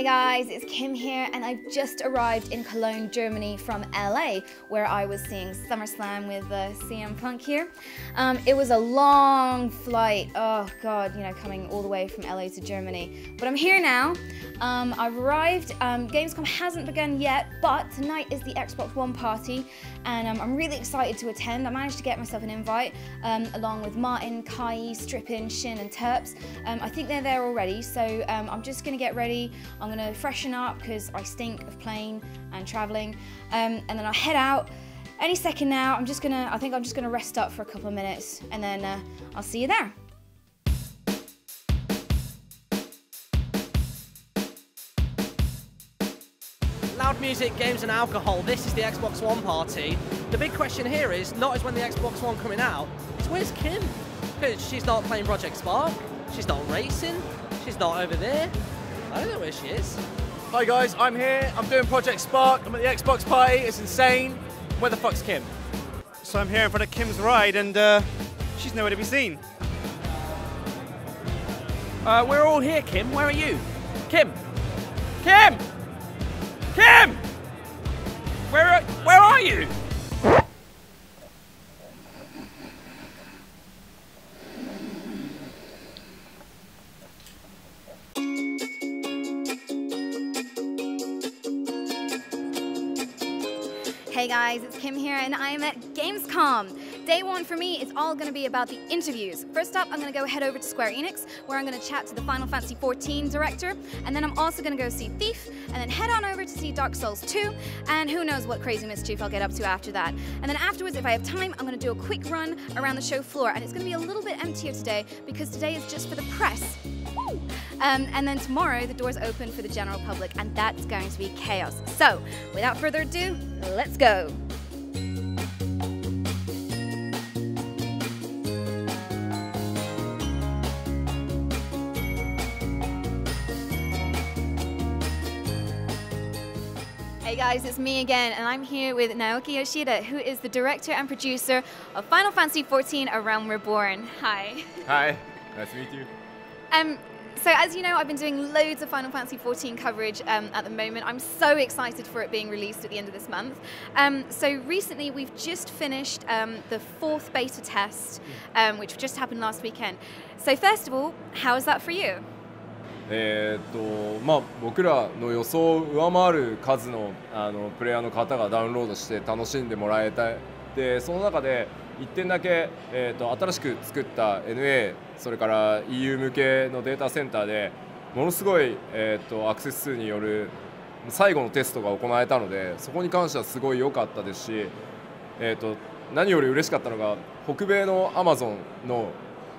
Hey guys, it's Kim here and I've just arrived in Cologne, Germany from LA where I was seeing SummerSlam with CM Punk here. It was a long flight, oh god, you know, coming all the way from LA to Germany. But I'm here now, I've arrived, GamesCom hasn't begun yet, but tonight is the Xbox One party and I'm really excited to attend. I managed to get myself an invite along with Martyn, Kaeyi, Strippin, Sjin and Turps. I think they're there already, so I'm just going to get ready. I'm going to freshen up because I stink of playing and travelling, and then I'll head out any second now. I think I'm just gonna rest up for a couple of minutes and then I'll see you there. Loud music, games and alcohol, this is the Xbox One party. The big question here is not is when the Xbox One coming out, it's where's Kim? Because she's not playing Project Spark, she's not racing, she's not over there. I don't know where she is. Hi guys, I'm here, I'm doing Project Spark, I'm at the Xbox party, it's insane. Where the fuck's Kim? So I'm here in front of Kim's ride and she's nowhere to be seen. We're all here, Kim, where are you? Kim! Kim! Kim! Where are you? Hey guys, it's Kim here and I'm at GamesCom. Day one for me is all going to be about the interviews. First up, I'm going to go head over to Square Enix where I'm going to chat to the Final Fantasy XIV director, and then I'm also going to go see Thief and then head on over to see Dark Souls 2, and who knows what crazy mischief I'll get up to after that. And then afterwards, if I have time, I'm going to do a quick run around the show floor, and it's going to be a little bit emptier today because today is just for the press. And then tomorrow the doors open for the general public and that's going to be chaos. So without further ado, let's go. Hey guys, it's me again and I'm here with Naoki Yoshida, who is the director and producer of Final Fantasy XIV A Realm Reborn. Hi. Hi, nice to meet you. So as you know, I've been doing loads of Final Fantasy XIV coverage at the moment. I'm so excited for it being released at the end of this month. So recently we've just finished the 4th beta test, which just happened last weekend. So first of all, how is that for you? 僕らの予想を上回る数のプレイヤーの方がダウンロードして楽しんでもらえた。でその中で1点だけ、新しく作った NA それから EU 向けのデータセンターでものすごい、アクセス数による最後のテストが行われたので、そこに関してはすごい良かったですし、何より嬉しかったのが北米の Amazon の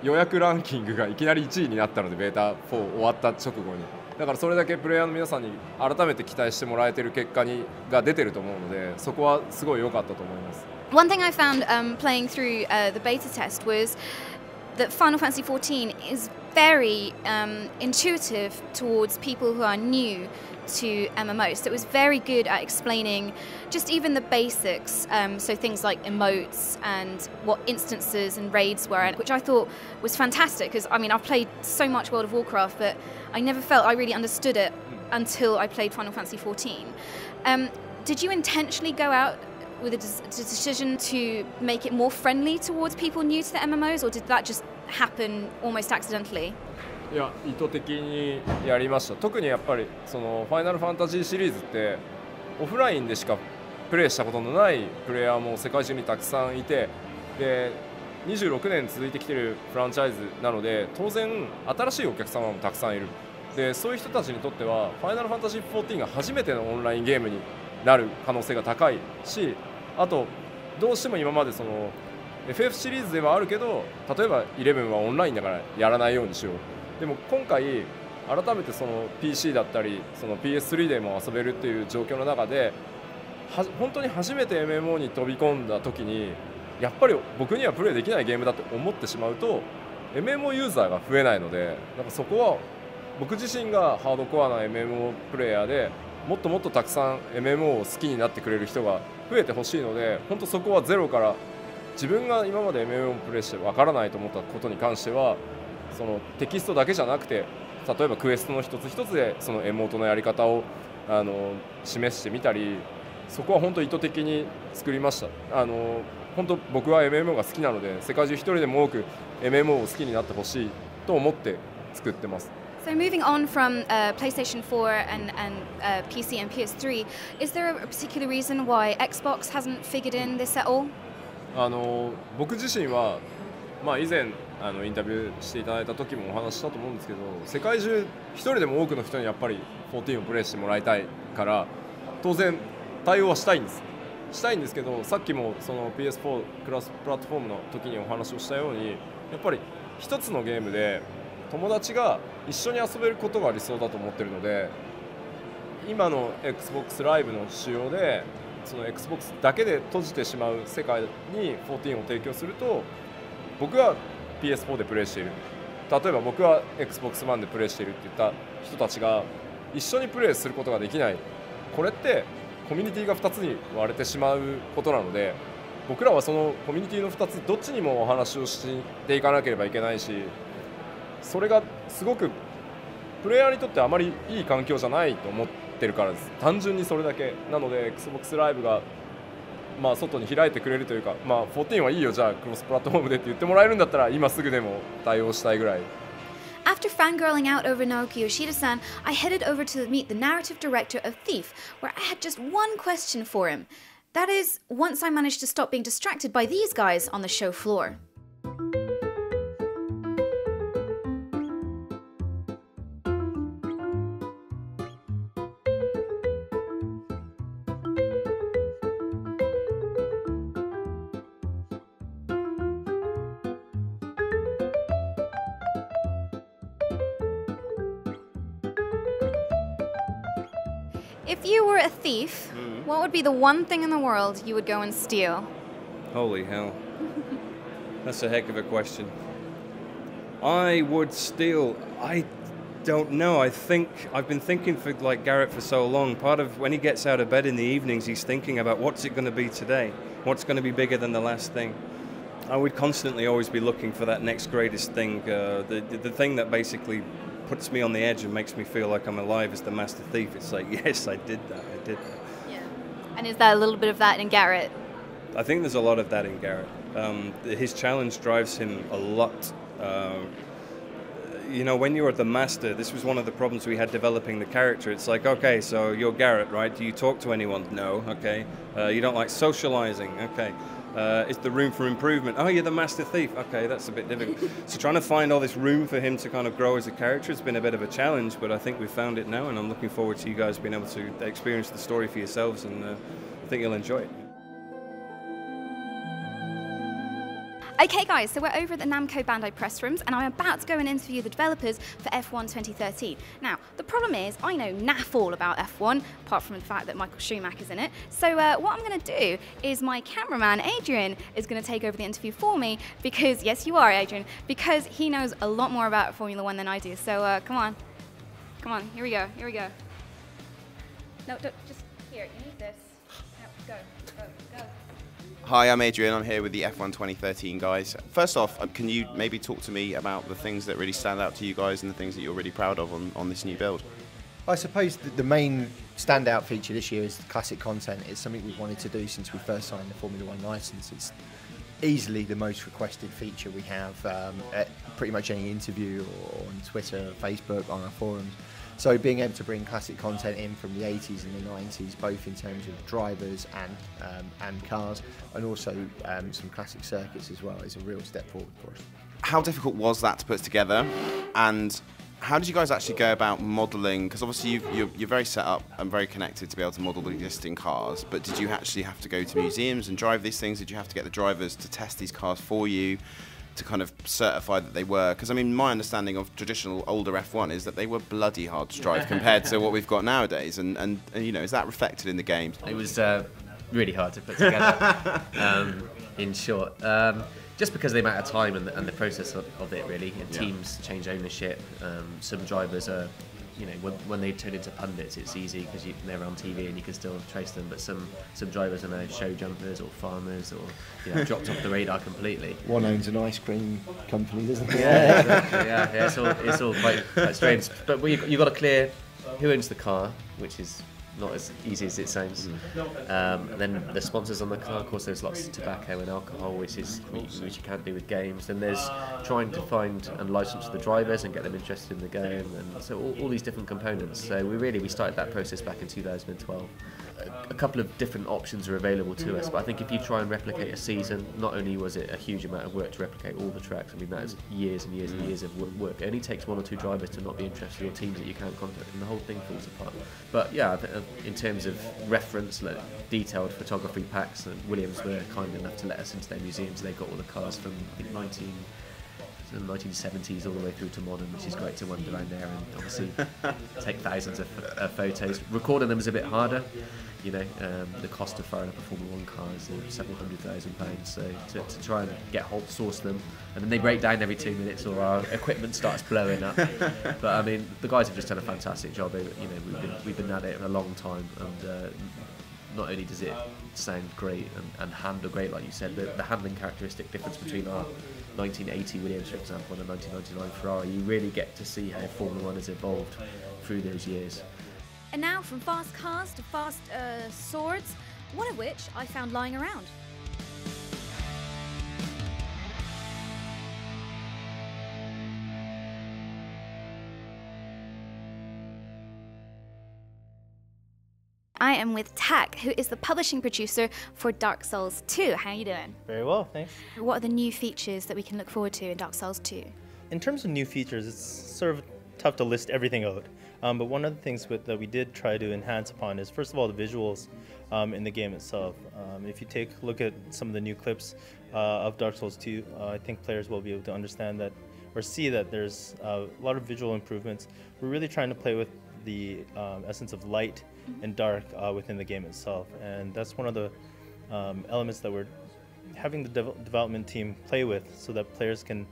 予約ランキングがいきなり1位になったので、ベータ4終わった直後に。だからそれだけプレイヤーの皆さんに改めて期待してもらえている結果が出てると思うので、そこはすごい良かったと思います。One thing I found playing through the beta test was that Final Fantasy XIV is very intuitive towards people who are new to MMOs. So it was very good at explaining just even the basics, so things like emotes and what instances and raids were, which I thought was fantastic because I mean I've played so much World of Warcraft but I never felt I really understood it until I played Final Fantasy XIV. Did you intentionally go out with a decision to make it more friendly towards people new to the MMOs, or did that just happen almost accidentally? いや、意図的にやりました。特にやっぱりそのファイナルファンタジーシリーズってオフラインでしかプレイしたことのないプレイヤーも世界中にたくさんいて、で26年続いてきているフランチャイズなので当然新しいお客様もたくさんいる。でそういう人たちにとってはファイナルファンタジー14が初めてのオンラインゲームになる可能性が高いし、あとどうしても今までその FF シリーズではあるけど、例えば11はオンラインだからやらないようにしよう。でも今回改めてその PC だったりその PS3 でも遊べるっていう状況の中で、本当に初めて MMO に飛び込んだ時にやっぱり僕にはプレイできないゲームだって思ってしまうと MMO ユーザーが増えないので、なんかそこは僕自身がハードコアな MMO プレイヤーでもっともっとたくさん MMO を好きになってくれる人が増えてほしいので、本当そこはゼロから自分が今まで MMO をプレイしてわからないと思ったことに関してはそのテキストだけじゃなくて例えばクエストの一つ一つでそのエモートのやり方を示してみたり、そこは本当意図的に作りました。本当僕は MMO が好きなので、世界中一人でも多く MMO を好きになってほしいと思って作ってます。So moving on from PlayStation 4 and PC and PS3, is there a particular reason why Xbox hasn't figured in this at all? 僕自身は、以前インタビューしていただいた時もお話ししたと思うんですけど、世界中一人でも多くの人にやっぱり14をプレイしてもらいたいから、当然対応はしたいんですけど、さっきもその PS4 クラスプラットフォームの時にお話をしたように、やっぱり一つのゲームで友達が一緒に遊べることが理想だと思ってるので、今の Xbox ライブの仕様でその Xbox だけで閉じてしまう世界に14を提供すると、僕は PS4 でプレイしている、例えば僕は Xbox One でプレイしているって言った人たちが一緒にプレイすることができない、これってコミュニティが2つに割れてしまうことなので、僕らはそのコミュニティの2つどっちにもお話をしていかなければいけないし、それがすごくプレイヤーにとってあまりいい環境じゃないと思ってるからです。単純にそれだけなので XBOX ライブが外に開いてくれるというか、14はいいよ、じゃあクロスプラットフォームでって言ってもらえるんだったら今すぐでも対応したいぐらい。After fangirling out over Naoki Yoshida-san, I headed over to meet the narrative director of Thief, where I had just one question for him. That is, once I managed to stop being distracted by these guys on the show floor. If you were a thief, what would be the one thing in the world you would go and steal? Holy hell. That's a heck of a question. I would steal... I don't know. I've been thinking for like Garrett for so long. Part of when he gets out of bed in the evenings, he's thinking about what's it going to be today? What's going to be bigger than the last thing? I would constantly always be looking for that next greatest thing. The thing that basically puts me on the edge and makes me feel like I'm alive as the master thief. It's like, yes, I did that. Yeah. And is there a little bit of that in Garrett? I think there's a lot of that in Garrett. His challenge drives him a lot. When you're the master, this was one of the problems we had developing the character. It's like, okay, so you're Garrett, right? Do you talk to anyone? No. Okay. You don't like socializing? Okay. Is there room for improvement? Oh, you're the master thief. Okay, that's a bit difficult. So trying to find all this room for him to kind of grow as a character has been a bit of a challenge, but I think we've found it now, and I'm looking forward to you guys being able to experience the story for yourselves, and I think you'll enjoy it. Okay guys, so we're over at the Namco Bandai press rooms and I'm about to go and interview the developers for F1 2013. Now, the problem is I know naff all about F1, apart from the fact that Michael Schumacher's in it. So what I'm going to do is my cameraman, Adrian, is going to take over the interview for me because, yes you are Adrian, because he knows a lot more about Formula 1 than I do. So come on, here we go. No, don't, just here, you need this. No, go. Hi, I'm Adrian. I'm here with the F1 2013 guys. First off, can you maybe talk to me about the things that really stand out to you guys and the things that you're really proud of on this new build? I suppose the main standout feature this year is the classic content. It's something we've wanted to do since we first signed the Formula 1 licence. It's easily the most requested feature we have at pretty much any interview or on Twitter, Facebook, on our forums. So being able to bring classic content in from the 80s and the 90s, both in terms of drivers and cars, and also some classic circuits as well, is a real step forward for us. How difficult was that to put together, and how did you guys actually go about modelling? Because obviously you're very set up and very connected to be able to model the existing cars, but did you actually have to go to museums and drive these things? Did you have to get the drivers to test these cars for you, to kind of certify that they were? Because I mean, my understanding of traditional older F1 is that they were bloody hard to drive compared to what we've got nowadays, and you know, is that reflected in the games? It was really hard to put together, in short, just because of the amount of time and the process of it really. And teams change ownership, some drivers are you know, when they turn into pundits, it's easy because they're on TV and you can still trace them. But some drivers are now show jumpers or farmers, or you know, dropped off the radar completely. One owns an ice cream company, doesn't it? Yeah, exactly. Yeah, it's all quite strange. But you've got to clear who owns the car, which is not as easy as it sounds. And then the sponsors on the car, of course, there's lots of tobacco and alcohol, which you can't do with games. Then there's trying to find and license the drivers and get them interested in the game, and so all these different components. So we started that process back in 2012. A couple of different options are available to us, but I think if you try and replicate a season, not only was it a huge amount of work to replicate all the tracks, I mean that is years and years and years of work. It only takes 1 or 2 drivers to not be interested, or teams that you can't contact, and the whole thing falls apart. But yeah, in terms of reference, like detailed photography packs, and Williams were kind enough to let us into their museums. They've got all the cars from I think 1970s all the way through to modern, which is great to wander around there and obviously take thousands of photos. Recording them is a bit harder, you know. The cost of firing up a Formula 1 car is several £100,000, so to try and source them, and then they break down every 2 minutes or our equipment starts blowing up. But I mean, the guys have just done a fantastic job. You know, we've been at it for a long time, and not only does it sound great and handle great, like you said, the handling characteristic difference between our 1980 Williams, for example, and a 1999 Ferrari, you really get to see how Formula 1 has evolved through those years. And now from fast cars to fast swords, one of which I found lying around. I am with Tak, who is the publishing producer for Dark Souls 2. How are you doing? Very well, thanks. What are the new features that we can look forward to in Dark Souls 2? In terms of new features, it's sort of tough to list everything out. But one of the things that we did try to enhance upon is, first of all, the visuals in the game itself. If you take a look at some of the new clips of Dark Souls 2, I think players will be able to understand that, or see that there's a lot of visual improvements. We're really trying to play with the essence of light and dark within the game itself, and that's one of the elements that we're having the development team play with, so that players can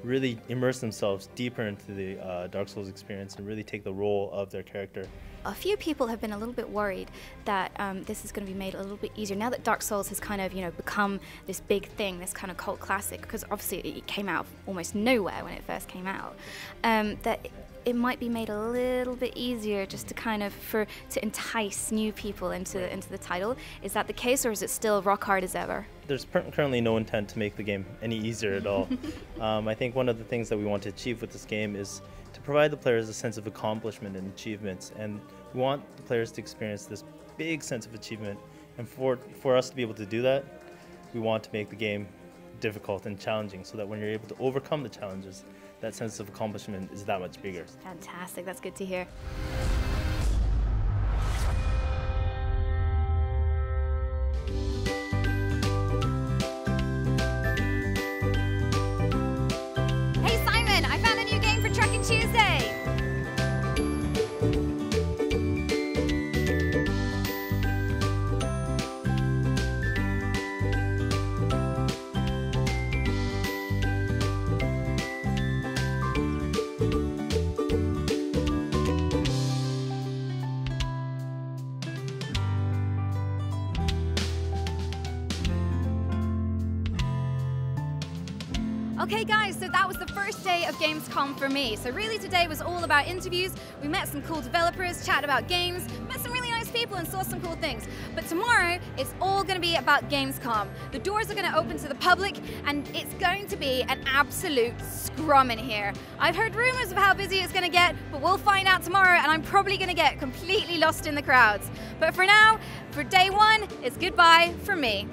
really immerse themselves deeper into the Dark Souls experience and really take the role of their character. A few people have been a little bit worried that this is going to be made a little bit easier now that Dark Souls has kind of, you know, become this big thing, this kind of cult classic, because obviously it came out of almost nowhere when it first came out, that it might be made a little bit easier just to kind of to entice new people into the title. Is that the case, or is it still rock hard as ever? There's currently no intent to make the game any easier at all. I think one of the things that we want to achieve with this game is to provide the players a sense of accomplishment and achievements, and we want the players to experience this big sense of achievement, and for us to be able to do that, we want to make the game difficult and challenging, so that when you're able to overcome the challenges, that sense of accomplishment is that much bigger. Fantastic, that's good to hear. Hey Simon, I found a new game for Truckin' Tuesday! Okay guys, so that was the first day of GamesCom for me. So really today was all about interviews. We met some cool developers, chatted about games, met some really nice people and saw some cool things. But tomorrow, it's all going to be about GamesCom. The doors are going to open to the public and it's going to be an absolute scrum in here. I've heard rumors of how busy it's going to get, but we'll find out tomorrow, and I'm probably going to get completely lost in the crowds. But for now, for day one, it's goodbye from me.